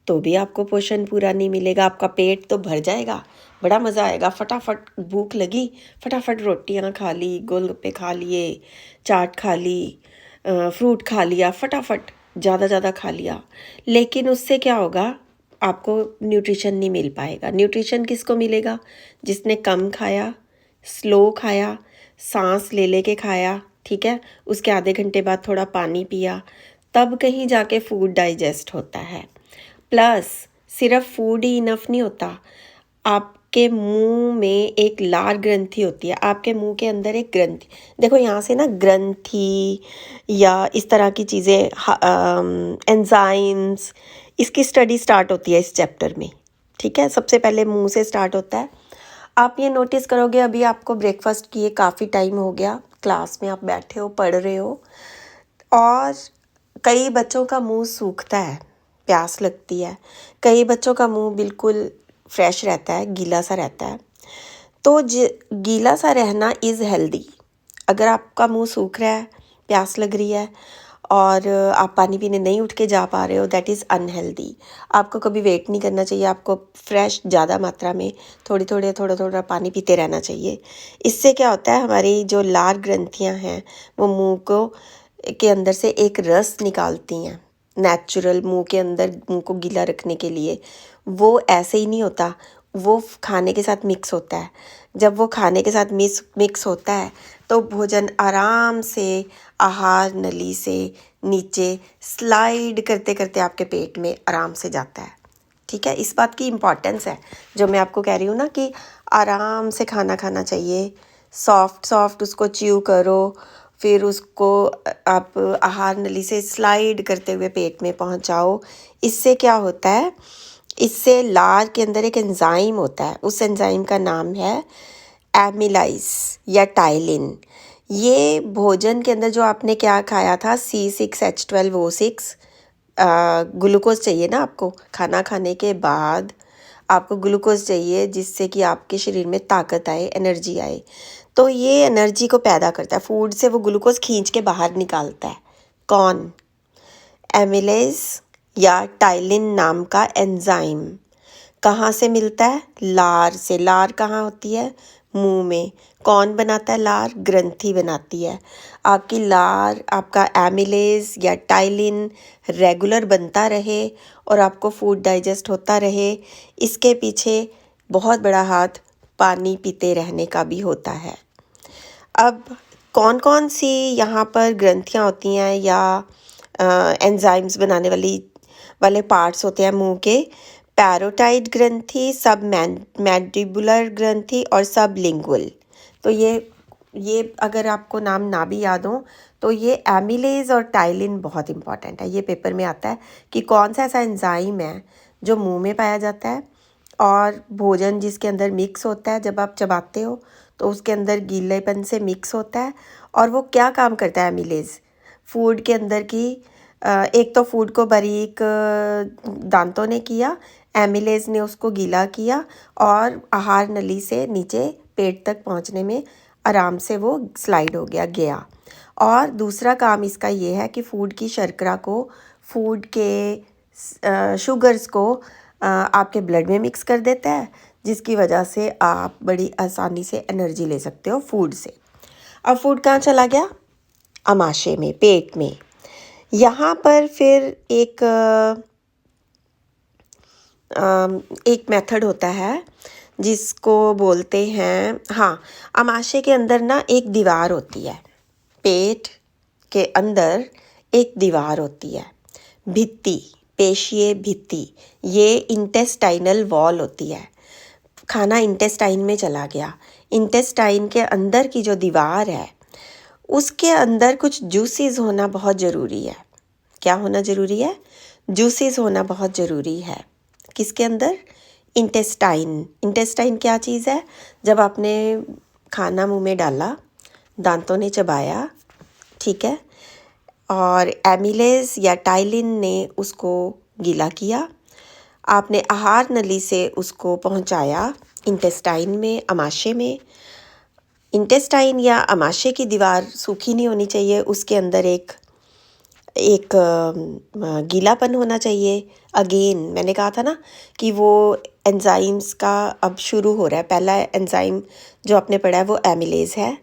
तो भी आपको पोषण पूरा नहीं मिलेगा। आपका पेट तो भर जाएगा, बड़ा मज़ा आएगा, फटाफट भूख लगी, फटाफट रोटियां खा ली, गोलगप्पे खा लिए, चाट खा ली, फ्रूट खा लिया, फटाफट ज़्यादा ज़्यादा खा लिया। लेकिन उससे क्या होगा? आपको न्यूट्रिशन नहीं मिल पाएगा। न्यूट्रिशन किसको मिलेगा? जिसने कम खाया, स्लो खाया, सांस ले लेके खाया, ठीक है, उसके आधे घंटे बाद थोड़ा पानी पिया, तब कहीं जाके फूड डाइजेस्ट होता है। प्लस सिर्फ फूड ही इनफ नहीं होता, आपके मुंह में एक लार ग्रंथि होती है। आपके मुंह के अंदर एक ग्रंथि, देखो यहाँ से ना ग्रंथि या इस तरह की चीज़ें, एंजाइम्स, इसकी स्टडी स्टार्ट होती है इस चैप्टर में, ठीक है। सबसे पहले मुंह से स्टार्ट होता है। आप ये नोटिस करोगे, अभी आपको ब्रेकफास्ट किए काफ़ी टाइम हो गया, क्लास में आप बैठे हो, पढ़ रहे हो, और कई बच्चों का मुंह सूखता है, प्यास लगती है। कई बच्चों का मुंह बिल्कुल फ्रेश रहता है, गीला सा रहता है। तो गीला सा रहना इज़ हेल्दी। अगर आपका मुंह सूख रहा है, प्यास लग रही है और आप पानी पीने नहीं उठ के जा पा रहे हो, दैट इज़ अनहेल्दी। आपको कभी वेट नहीं करना चाहिए, आपको फ्रेश ज़्यादा मात्रा में थोड़ा थोड़ा पानी पीते रहना चाहिए। इससे क्या होता है, हमारी जो लार ग्रंथियां हैं वो मुंह को के अंदर से एक रस निकालती हैं नेचुरल, मुंह के अंदर मुंह को गीला रखने के लिए। वो ऐसे ही नहीं होता, वो खाने के साथ मिक्स होता है। जब वो खाने के साथ मिक्स होता है तो भोजन आराम से आहार नली से नीचे स्लाइड करते करते आपके पेट में आराम से जाता है। ठीक है, इस बात की इम्पॉर्टेंस है जो मैं आपको कह रही हूँ ना, कि आराम से खाना खाना चाहिए। सॉफ्ट सॉफ्ट उसको च्यू करो, फिर उसको आप आहार नली से स्लाइड करते हुए पेट में पहुँचाओ। इससे क्या होता है, इससे लार के अंदर एक एंजाइम होता है, उस एंजाइम का नाम है एमिलाइज या टाइलिन। ये भोजन के अंदर जो आपने क्या खाया था, C6H12O6, ग्लूकोज चाहिए ना आपको, खाना खाने के बाद आपको ग्लूकोज चाहिए जिससे कि आपके शरीर में ताकत आए, एनर्जी आए। तो ये एनर्जी को पैदा करता है, फूड से वो ग्लूकोज खींच के बाहर निकालता है। कौन? एमिलेज या टाइलिन नाम का एंजाइम। कहाँ से मिलता है? लार से। लार कहाँ होती है? मुंह में। कौन बनाता है लार? ग्रंथि बनाती है। आपकी लार, आपका एमिलेज या टाइलिन रेगुलर बनता रहे और आपको फूड डाइजेस्ट होता रहे, इसके पीछे बहुत बड़ा हाथ पानी पीते रहने का भी होता है। अब कौन कौन सी यहाँ पर ग्रंथियाँ होती हैं या एंजाइम्स बनाने वाले पार्ट्स होते हैं मुंह के? पैरोटाइड ग्रंथि, सब मैंडिबुलर ग्रंथि और सब लिंगुअल। तो ये अगर आपको नाम ना भी याद हो तो ये एमिलेज और टाइलिन बहुत इंपॉर्टेंट है। ये पेपर में आता है कि कौन सा ऐसा एंजाइम है जो मुंह में पाया जाता है और भोजन जिसके अंदर मिक्स होता है, जब आप चबाते हो तो उसके अंदर गीलेपन से मिक्स होता है। और वो क्या काम करता है एमिलेज? फूड के अंदर की एक तो फूड को बारीक दांतों ने किया, एमिलेज ने उसको गीला किया और आहार नली से नीचे पेट तक पहुंचने में आराम से वो स्लाइड हो गया। और दूसरा काम इसका ये है कि फूड की शर्करा को, फूड के शुगर्स को आपके ब्लड में मिक्स कर देता है, जिसकी वजह से आप बड़ी आसानी से एनर्जी ले सकते हो फूड से। अब फूड कहाँ चला गया? आमाशय में, पेट में। यहाँ पर फिर एक मेथड होता है जिसको बोलते हैं, हाँ, आमाशय के अंदर ना एक दीवार होती है, पेट के अंदर एक दीवार होती है, भित्ति, पेशीय भित्ति। ये इंटेस्टाइनल वॉल होती है। खाना इंटेस्टाइन में चला गया, इंटेस्टाइन के अंदर की जो दीवार है उसके अंदर कुछ जूसेस होना बहुत ज़रूरी है। क्या होना ज़रूरी है? जूसेस होना बहुत ज़रूरी है। किसके अंदर? इंटेस्टाइन। इंटेस्टाइन क्या चीज़ है? जब आपने खाना मुंह में डाला, दांतों ने चबाया, ठीक है, और एमिलेज या टाइलिन ने उसको गीला किया, आपने आहार नली से उसको पहुंचाया इंटेस्टाइन में, आमाशय में। इंटेस्टाइन या आमाशय की दीवार सूखी नहीं होनी चाहिए, उसके अंदर एक गीलापन होना चाहिए। अगेन मैंने कहा था ना कि वो एंजाइम्स का अब शुरू हो रहा है। पहला एंजाइम जो आपने पढ़ा है वो एमिलेज है।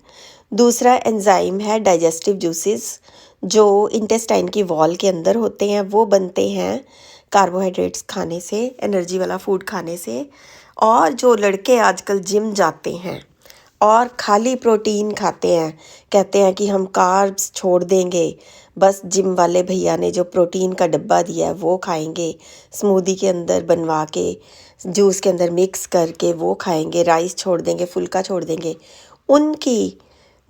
दूसरा एंजाइम है डाइजेस्टिव जूसेस, जो इंटेस्टाइन की वॉल के अंदर होते हैं। वो बनते हैं कार्बोहाइड्रेट्स खाने से, एनर्जी वाला फूड खाने से। और जो लड़के आजकल जिम जाते हैं और खाली प्रोटीन खाते हैं, कहते हैं कि हम कार्ब्स छोड़ देंगे, बस जिम वाले भैया ने जो प्रोटीन का डब्बा दिया है वो खाएंगे, स्मूदी के अंदर बनवा के, जूस के अंदर मिक्स करके वो खाएंगे, राइस छोड़ देंगे, फुल्का छोड़ देंगे। उनकी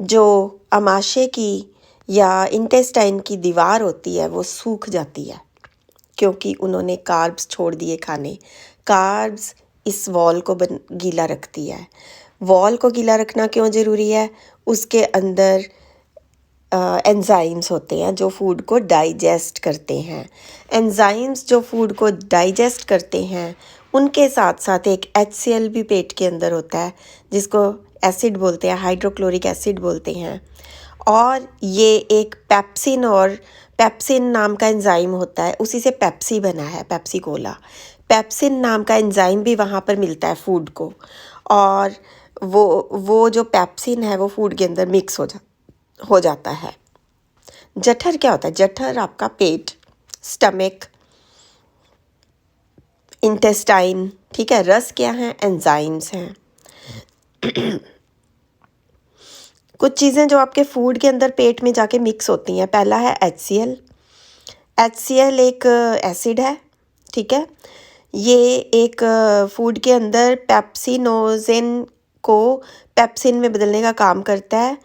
जो आमाशय की या इंटेस्टाइन की दीवार होती है वो सूख जाती है, क्योंकि उन्होंने कार्ब्स छोड़ दिए खाने। कार्ब्स इस वॉल को गीला रखती है। वॉल को गीला रखना क्यों ज़रूरी है? उसके अंदर एंजाइम्स होते हैं जो फूड को डाइजेस्ट करते हैं। एंजाइम्स जो फूड को डाइजेस्ट करते हैं उनके साथ साथ एक HCl भी पेट के अंदर होता है जिसको एसिड बोलते हैं, हाइड्रोक्लोरिक एसिड बोलते हैं। और ये एक पेप्सिन नाम का एंजाइम होता है, उसी से पेप्सी बना है, पेप्सी कोला। पेप्सिन नाम का एंजाइम भी वहाँ पर मिलता है फूड को, और वो जो पेप्सिन है वो फूड के अंदर मिक्स हो जाता है। जठर क्या होता है? जठर आपका पेट, स्टमक, इंटेस्टाइन, ठीक है। रस क्या है? एंजाइम्स हैं। कुछ चीज़ें जो आपके फूड के अंदर पेट में जाके मिक्स होती हैं, पहला है HCl। HCl एक एसिड है, ठीक है। ये एक फूड के अंदर पेप्सिनोजेन को पेप्सिन में बदलने का काम करता है,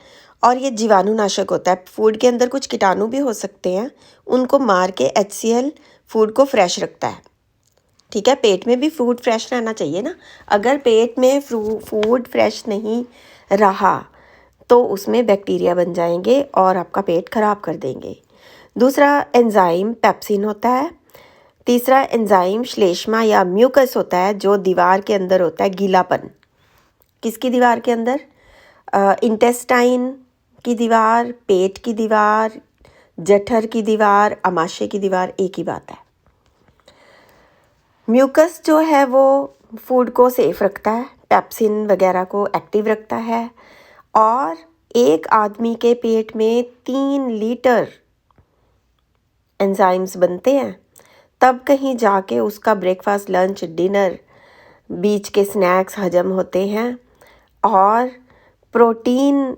और ये जीवाणुनाशक होता है। फूड के अंदर कुछ कीटाणु भी हो सकते हैं, उनको मार के HCl फूड को फ्रेश रखता है, ठीक है। पेट में भी फूड फ्रेश रहना चाहिए ना। अगर पेट में फूड फ्रेश नहीं रहा तो उसमें बैक्टीरिया बन जाएंगे और आपका पेट खराब कर देंगे। दूसरा एंजाइम पेप्सिन होता है। तीसरा एंजाइम श्लेष्मा या म्यूकस होता है, जो दीवार के अंदर होता है, गीलापन। किसकी दीवार के अंदर? इंटेस्टाइन की दीवार, पेट की दीवार, जठर की दीवार, आमाशय की दीवार, एक ही बात है। म्यूकस जो है वो फूड को सेफ रखता है, पेप्सिन वगैरह को एक्टिव रखता है, और एक आदमी के पेट में 3 लीटर एंजाइम्स बनते हैं, तब कहीं जाके उसका ब्रेकफास्ट, लंच, डिनर, बीच के स्नैक्स हजम होते हैं। और प्रोटीन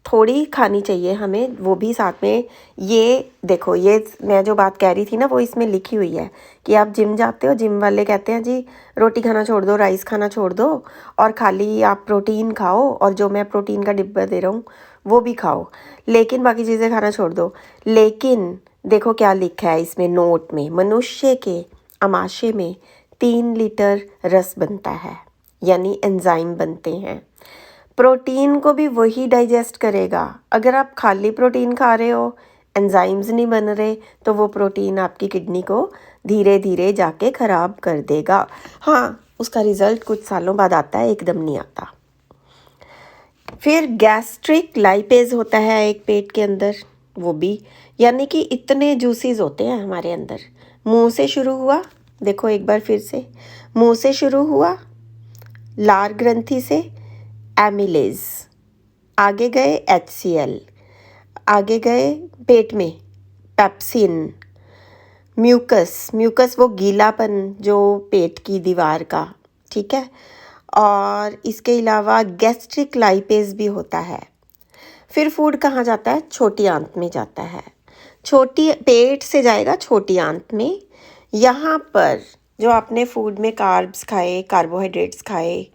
थोड़ी खानी चाहिए हमें, वो भी साथ में। ये देखो, ये मैं जो बात कह रही थी ना वो इसमें लिखी हुई है कि आप जिम जाते हो, जिम वाले कहते हैं जी रोटी खाना छोड़ दो, राइस खाना छोड़ दो, और खाली आप प्रोटीन खाओ, और जो मैं प्रोटीन का डिब्बा दे रहा हूँ वो भी खाओ, लेकिन बाकी चीज़ें खाना छोड़ दो। लेकिन देखो क्या लिखा है इसमें नोट में, मनुष्य के आमाशय में 3 लीटर रस बनता है, यानी एंजाइम बनते हैं। प्रोटीन को भी वही डाइजेस्ट करेगा। अगर आप खाली प्रोटीन खा रहे हो, एंजाइम्स नहीं बन रहे, तो वो प्रोटीन आपकी किडनी को धीरे धीरे जाके ख़राब कर देगा। हाँ, उसका रिज़ल्ट कुछ सालों बाद आता है, एकदम नहीं आता। फिर गैस्ट्रिक लाइपेज होता है एक पेट के अंदर, वो भी, यानी कि इतने जूसीज होते हैं हमारे अंदर। मुंह से शुरू हुआ, देखो एक बार फिर से, मुंह से शुरू हुआ, लार ग्रंथि से एमिलेज, आगे गए HCl, आगे गए पेट में पेप्सिन, म्यूकस वो गीलापन जो पेट की दीवार का, ठीक है। और इसके अलावा गैस्ट्रिक लाइपेज भी होता है। फिर फूड कहाँ जाता है? छोटी आंत में जाता है। छोटी पेट से जाएगा छोटी आंत में। यहाँ पर जो आपने फूड में कार्ब्स खाए, कार्बोहाइड्रेट्स खाए,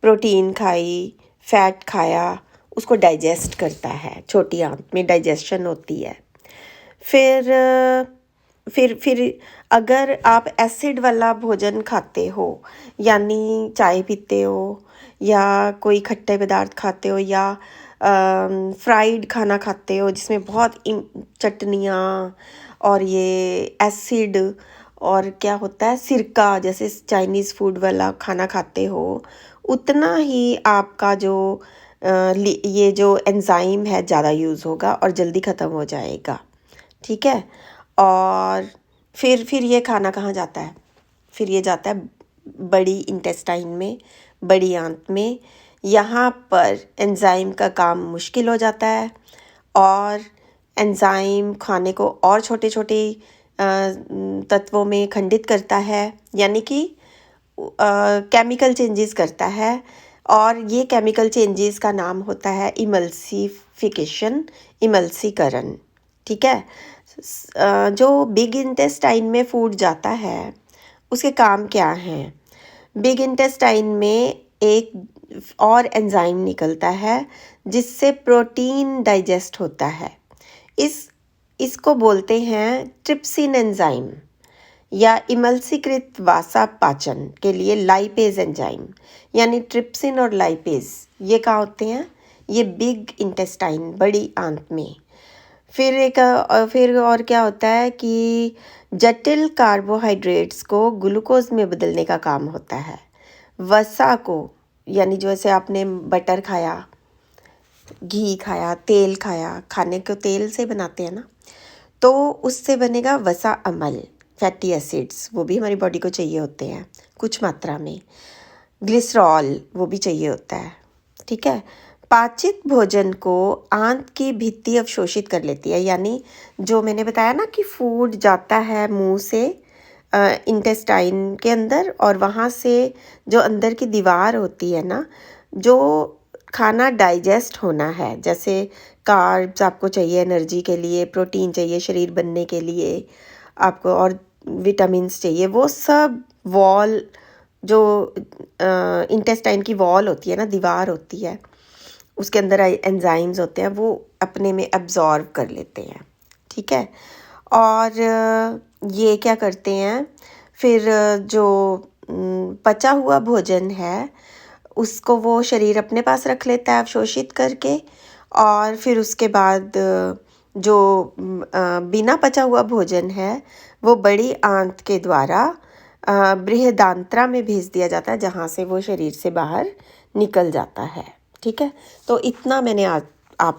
प्रोटीन खाई, फैट खाया, उसको डाइजेस्ट करता है, छोटी आंत में डाइजेशन होती है। फिर अगर आप एसिड वाला भोजन खाते हो, यानी चाय पीते हो या कोई खट्टे पदार्थ खाते हो या फ्राइड खाना खाते हो जिसमें बहुत चटनियाँ और ये एसिड और क्या होता है सिरका, जैसे चाइनीज़ फूड वाला खाना खाते हो, उतना ही आपका जो ये जो एंजाइम है ज़्यादा यूज़ होगा और जल्दी ख़त्म हो जाएगा, ठीक है। और फिर ये खाना कहाँ जाता है? फिर ये जाता है बड़ी इंटेस्टाइन में, बड़ी आंत में। यहाँ पर एंजाइम का काम मुश्किल हो जाता है, और एंजाइम खाने को और छोटे छोटे तत्वों में खंडित करता है, यानी कि केमिकल चेंजेस करता है। और ये केमिकल चेंजेस का नाम होता है इमल्सिफिकेशन, इमल्सीकरण, ठीक है। जो बिग इंटेस्टाइन में फूड जाता है उसके काम क्या हैं? बिग इंटेस्टाइन में एक और एंजाइम निकलता है जिससे प्रोटीन डाइजेस्ट होता है। इसको बोलते हैं ट्रिप्सिन एंजाइम, या इमल्सीकृत वासा पाचन के लिए लाइपेज एंजाइम, यानी ट्रिप्सिन और लाइपेज ये क्या होते हैं? ये बिग इंटेस्टाइन, बड़ी आंत में। फिर और क्या होता है कि जटिल कार्बोहाइड्रेट्स को ग्लूकोज में बदलने का काम होता है। वसा को, यानी जैसे आपने बटर खाया, घी खाया, तेल खाया, खाने को तेल से बनाते हैं ना, तो उससे बनेगा वसा अम्ल, फैटी एसिड्स, वो भी हमारी बॉडी को चाहिए होते हैं कुछ मात्रा में। ग्लिसरॉल वो भी चाहिए होता है, ठीक है। पाचित भोजन को आंत की भित्ति अवशोषित कर लेती है, यानी जो मैंने बताया ना कि फूड जाता है मुंह से इंटेस्टाइन के अंदर, और वहाँ से जो अंदर की दीवार होती है ना, जो खाना डाइजेस्ट होना है, जैसे कार्ब्स आपको चाहिए एनर्जी के लिए, प्रोटीन चाहिए शरीर बनने के लिए आपको, और विटामिन्स चाहिए, वो सब वॉल, जो इंटेस्टाइन की वॉल होती है ना, दीवार होती है, उसके अंदर एंजाइम्स होते हैं, वो अपने में एब्जॉर्ब कर लेते हैं, ठीक है। और ये क्या करते हैं फिर, जो पचा हुआ भोजन है उसको वो शरीर अपने पास रख लेता है अवशोषित करके, और फिर उसके बाद जो बिना पचा हुआ भोजन है वो बड़ी आंत के द्वारा बृहदांत्रा में भेज दिया जाता है, जहाँ से वो शरीर से बाहर निकल जाता है, ठीक है। तो इतना मैंने आज आप